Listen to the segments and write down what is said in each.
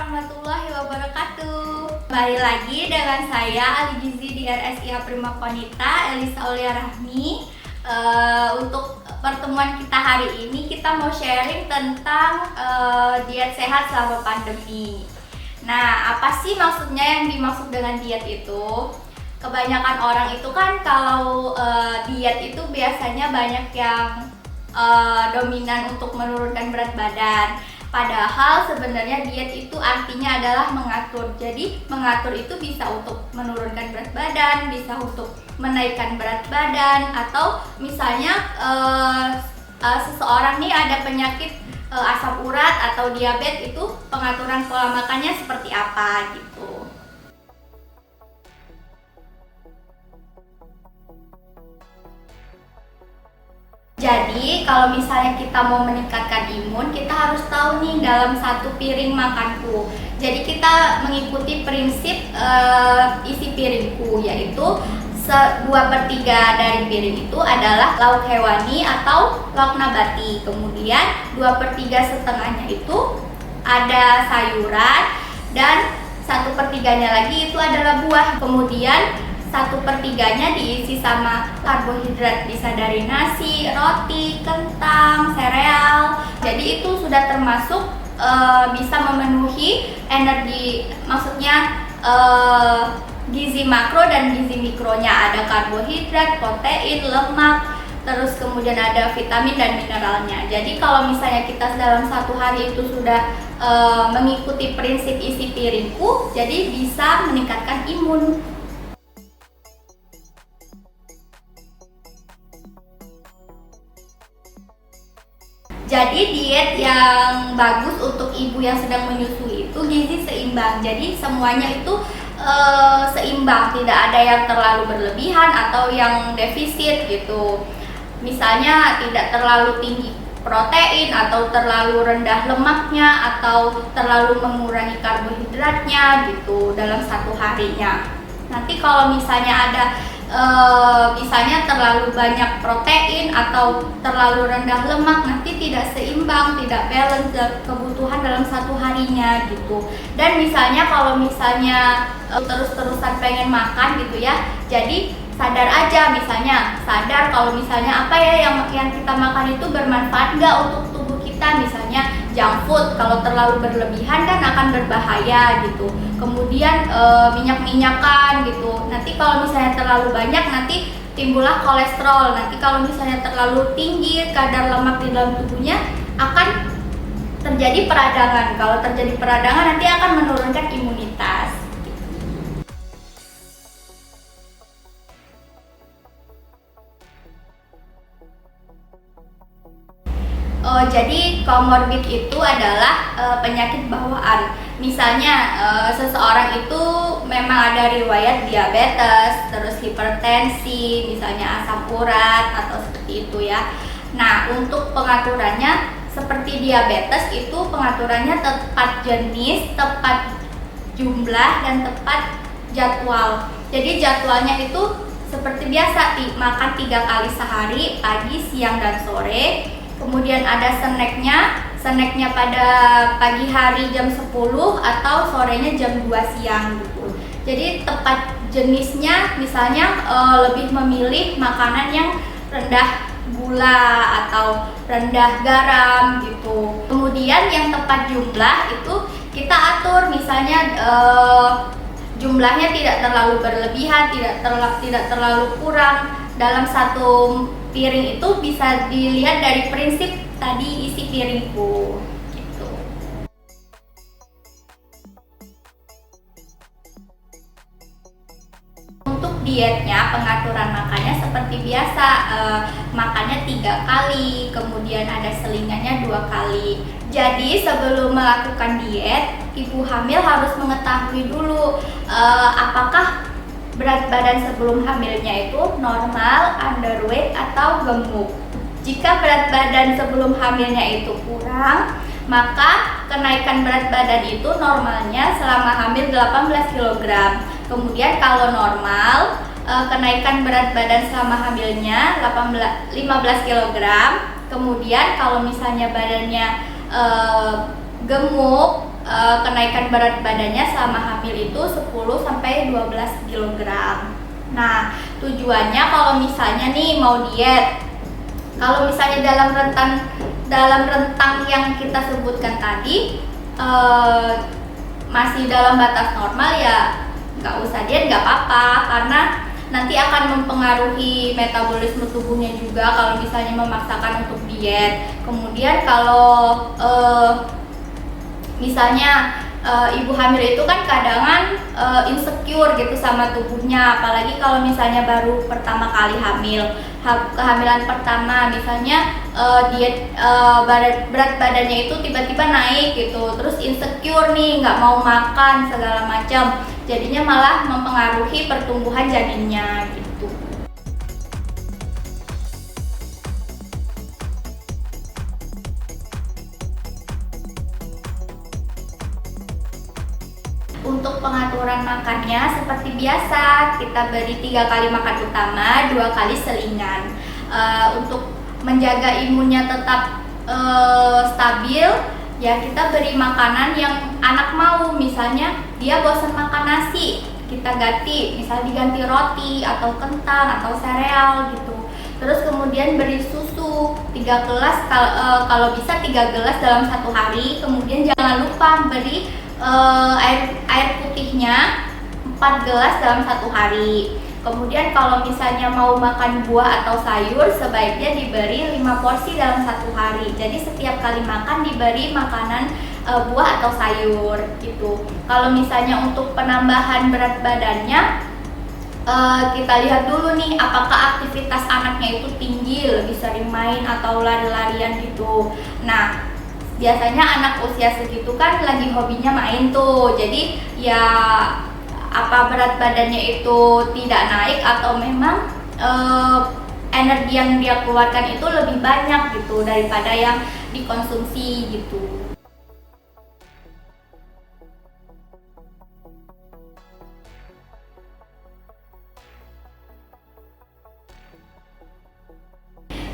warahmatullahi wabarakatuh. Kembali lagi dengan saya Ali Gizi di RSIA Prima Konita, Elisa Aulia Rahmi. Untuk pertemuan kita hari ini kita mau sharing tentang diet sehat selama pandemi. Nah, apa sih maksudnya yang dimaksud dengan diet itu? Kebanyakan orang itu kan kalau diet itu biasanya banyak yang dominan untuk menurunkan berat badan. Padahal sebenarnya diet itu artinya adalah mengatur. Jadi mengatur itu bisa untuk menurunkan berat badan, bisa untuk menaikkan berat badan, atau misalnya seseorang nih ada penyakit asam urat atau diabetes, itu pengaturan pola makannya seperti apa gitu. Jadi kalau misalnya kita mau meningkatkan imun, kita harus tahu nih dalam satu piring makanku. Jadi kita mengikuti prinsip isi piringku, yaitu 2/3 dari piring itu adalah lauk hewani atau lauk nabati. Kemudian 2/3 setengahnya itu ada sayuran, dan 1/3-nya lagi itu adalah buah. Kemudian 1/3-nya diisi sama karbohidrat, bisa dari nasi, roti, kentang, sereal. Jadi itu sudah termasuk bisa memenuhi energi, maksudnya gizi makro dan gizi mikronya. Ada karbohidrat, protein, lemak, terus kemudian ada vitamin dan mineralnya. Jadi kalau misalnya kita dalam satu hari itu sudah mengikuti prinsip isi piringku, jadi bisa meningkatkan imun. Jadi diet yang bagus untuk ibu yang sedang menyusui itu gizi seimbang. Jadi semuanya itu seimbang, tidak ada yang terlalu berlebihan atau yang defisit gitu. Misalnya tidak terlalu tinggi protein atau terlalu rendah lemaknya atau terlalu mengurangi karbohidratnya gitu dalam satu harinya. Nanti kalau misalnya ada misalnya terlalu banyak protein atau terlalu rendah lemak, nanti tidak seimbang, tidak balance kebutuhan dalam satu harinya gitu. Dan misalnya kalau misalnya terus-terusan pengen makan gitu ya, jadi sadar aja, misalnya sadar kalau misalnya apa ya yang kita makan itu bermanfaat nggak untuk tubuh kita. Misalnya junk food kalau terlalu berlebihan kan akan berbahaya gitu. Kemudian minyak-minyakan gitu, nanti kalau misalnya terlalu banyak nanti timbullah kolesterol. Nanti kalau misalnya terlalu tinggi kadar lemak di dalam tubuhnya akan terjadi peradangan. Kalau terjadi peradangan nanti akan menurunkan imunitas. Jadi komorbid itu adalah penyakit bawaan. Misalnya seseorang itu memang ada riwayat diabetes, terus hipertensi, misalnya asam urat atau seperti itu ya. Nah, untuk pengaturannya seperti diabetes itu pengaturannya tepat jenis, tepat jumlah, dan tepat jadwal. Jadi jadwalnya itu seperti biasa, makan 3 kali sehari, pagi, siang, dan sore. Kemudian ada snacknya pada pagi hari jam 10 atau sorenya jam 2 siang gitu. Jadi tepat jenisnya, misalnya lebih memilih makanan yang rendah gula atau rendah garam gitu. Kemudian yang tepat jumlah itu kita atur, misalnya jumlahnya tidak terlalu berlebihan, tidak terlalu kurang. Dalam satu piring itu bisa dilihat dari prinsip tadi isi piringku gitu. Untuk dietnya, pengaturan makannya seperti biasa, makannya 3 kali, kemudian ada selingannya 2 kali. Jadi sebelum melakukan diet, ibu hamil harus mengetahui dulu apakah berat badan sebelum hamilnya itu normal, underweight, atau gemuk. Jika berat badan sebelum hamilnya itu kurang, maka kenaikan berat badan itu normalnya selama hamil 18 kg. Kemudian kalau normal, kenaikan berat badan selama hamilnya 15 kg. Kemudian kalau misalnya badannya gemuk, kenaikan berat badannya selama hamil itu 10-12 kg. Nah, tujuannya kalau misalnya nih mau diet, kalau misalnya dalam rentang yang kita sebutkan tadi masih dalam batas normal, ya nggak usah diet, nggak apa-apa, karena nanti akan mempengaruhi metabolisme tubuhnya juga kalau misalnya memaksakan untuk diet. Kemudian kalau misalnya ibu hamil itu kan kadangan insecure gitu sama tubuhnya, apalagi kalau misalnya baru pertama kali kehamilan pertama, misalnya berat badannya itu tiba-tiba naik gitu, terus insecure nih, nggak mau makan segala macam, jadinya malah mempengaruhi pertumbuhan janinnya gitu. Untuk pengaturan makannya seperti biasa, kita beri 3 kali makan utama, 2 kali selingan. Untuk menjaga imunnya tetap stabil, ya kita beri makanan yang anak mau. Misalnya dia bosan makan nasi, kita ganti, misalnya diganti roti atau kentang atau sereal gitu. Terus kemudian beri susu 3 gelas, kalau bisa 3 gelas dalam 1 hari. Kemudian jangan lupa beri air putihnya 4 gelas dalam 1 hari. Kemudian kalau misalnya mau makan buah atau sayur, sebaiknya diberi 5 porsi dalam 1 hari. Jadi setiap kali makan diberi makanan buah atau sayur gitu. Kalau misalnya untuk penambahan berat badannya, kita lihat dulu nih apakah aktivitas anaknya itu tinggi, lebih sering main atau lari-larian gitu. Nah, biasanya anak usia segitu kan lagi hobinya main tuh, jadi ya apa berat badannya itu tidak naik atau memang energi yang dia keluarkan itu lebih banyak gitu daripada yang dikonsumsi gitu.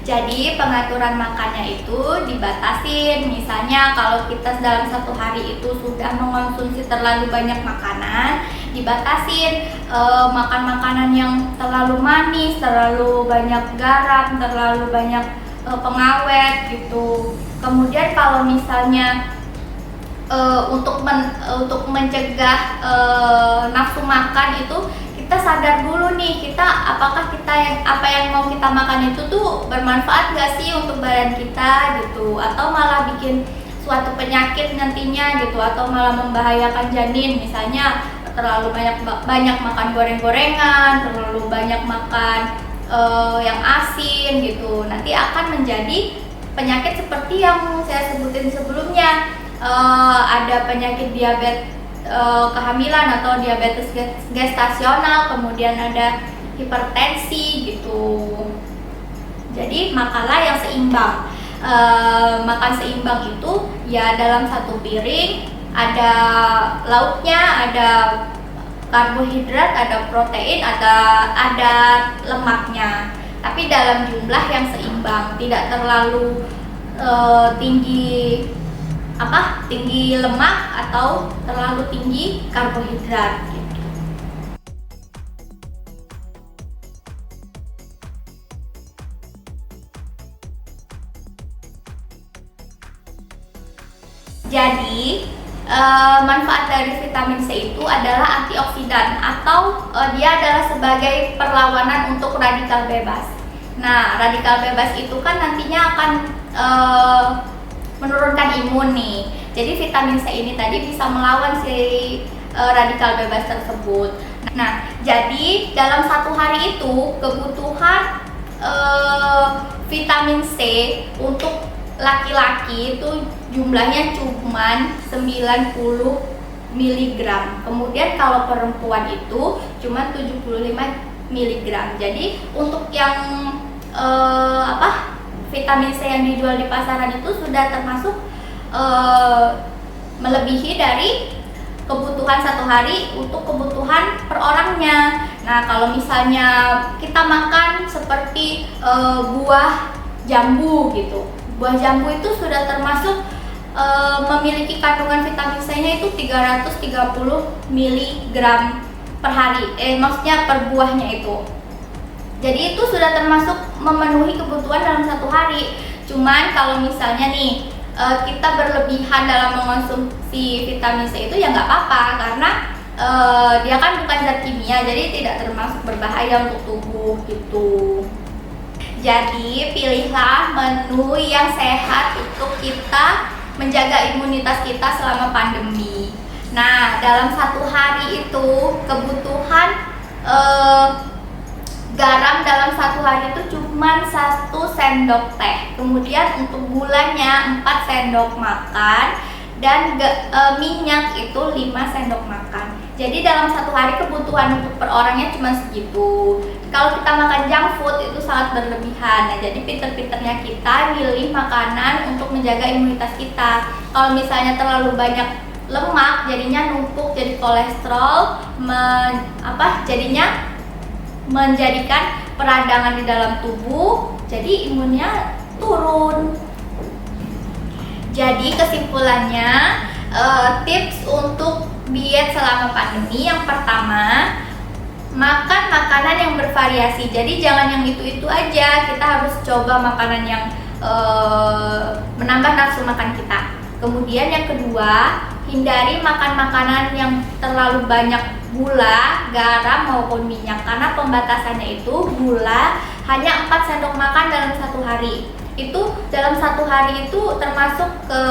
Jadi pengaturan makannya itu dibatasin. Misalnya kalau kita dalam 1 hari itu sudah mengonsumsi terlalu banyak makanan, dibatasin makan makanan yang terlalu manis, terlalu banyak garam, terlalu banyak pengawet gitu. Kemudian kalau misalnya untuk mencegah nafsu makan itu, kita sadar dulu nih, apakah apa yang mau kita makan itu tuh bermanfaat nggak sih untuk badan kita gitu, atau malah bikin suatu penyakit nantinya gitu, atau malah membahayakan janin. Misalnya terlalu banyak makan goreng-gorengan, terlalu banyak makan yang asin gitu, nanti akan menjadi penyakit seperti yang saya sebutin sebelumnya. Ada penyakit diabetes kehamilan atau diabetes gestasional, kemudian ada hipertensi gitu. Jadi makanlah yang seimbang. Makan seimbang itu ya dalam 1 piring ada lauknya, ada karbohidrat, ada protein, ada lemaknya, tapi dalam jumlah yang seimbang, tidak terlalu tinggi lemak atau terlalu tinggi karbohidrat gitu. Jadi manfaat dari vitamin C itu adalah antioksidan, atau dia adalah sebagai perlawanan untuk radikal bebas. Nah, radikal bebas itu kan nantinya akan menurunkan imun nih. Jadi vitamin C ini tadi bisa melawan si radikal bebas tersebut. Nah, jadi dalam 1 hari itu kebutuhan vitamin C untuk laki-laki itu jumlahnya cuma 90 mg. Kemudian kalau perempuan itu cuma 75 mg. Jadi untuk yang vitamin C yang dijual di pasaran itu sudah termasuk melebihi dari kebutuhan 1 hari untuk kebutuhan per orangnya. Nah, kalau misalnya kita makan seperti buah jambu gitu, buah jambu itu sudah termasuk memiliki kandungan vitamin C-nya itu 330 mg per hari. Maksudnya per buahnya itu. Jadi itu sudah termasuk memenuhi kebutuhan dalam satu hari. Cuman kalau misalnya nih kita berlebihan dalam mengonsumsi vitamin C itu ya nggak apa-apa, karena dia kan bukan zat kimia, jadi tidak termasuk berbahaya untuk tubuh gitu. Jadi pilihlah menu yang sehat untuk kita menjaga imunitas kita selama pandemi. Nah, dalam satu hari itu kebutuhan garam dalam satu hari itu cuma 1 sendok teh. Kemudian untuk gulanya 4 sendok makan, dan minyak itu 5 sendok makan. Jadi dalam satu hari kebutuhan untuk per orangnya cuma segitu. Kalau kita makan junk food itu sangat berlebihan. Nah, jadi pinter-pinternya kita milih makanan untuk menjaga imunitas kita. Kalau misalnya terlalu banyak lemak, jadinya numpuk jadi kolesterol, jadinya menjadikan peradangan di dalam tubuh, jadi imunnya turun. Jadi kesimpulannya, tips untuk diet selama pandemi, yang pertama, makan makanan yang bervariasi. Jadi jangan yang itu-itu aja, kita harus coba makanan yang menambah nafsu makan kita. Kemudian yang kedua, hindari makan makanan yang terlalu banyak gula, garam maupun minyak, karena pembatasannya itu gula hanya 4 sendok makan dalam satu hari. Itu dalam satu hari itu termasuk ke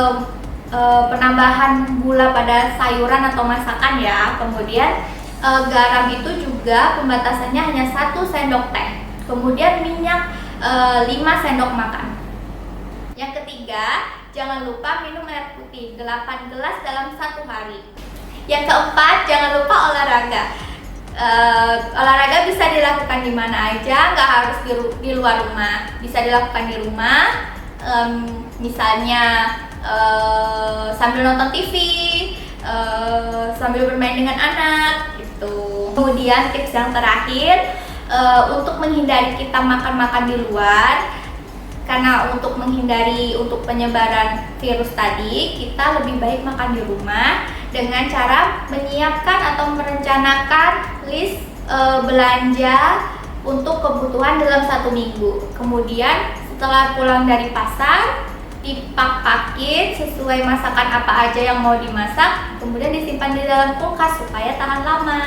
penambahan gula pada sayuran atau masakan ya. Kemudian garam itu juga pembatasannya hanya 1 sendok teh. Kemudian minyak 5 sendok makan. Yang ketiga, jangan lupa minum air putih 8 gelas dalam satu hari. Yang keempat, jangan lupa olahraga. Olahraga bisa dilakukan di mana aja, nggak harus di luar rumah. Bisa dilakukan di rumah, misalnya sambil nonton TV, sambil bermain dengan anak, gitu. Kemudian tips yang terakhir, untuk menghindari kita makan-makan di luar, karena untuk menghindari penyebaran virus tadi, kita lebih baik makan di rumah dengan cara menyiapkan atau merencanakan list belanja untuk kebutuhan dalam 1 minggu. Kemudian setelah pulang dari pasar, dipak-pakin sesuai masakan apa aja yang mau dimasak, kemudian disimpan di dalam kulkas supaya tahan lama.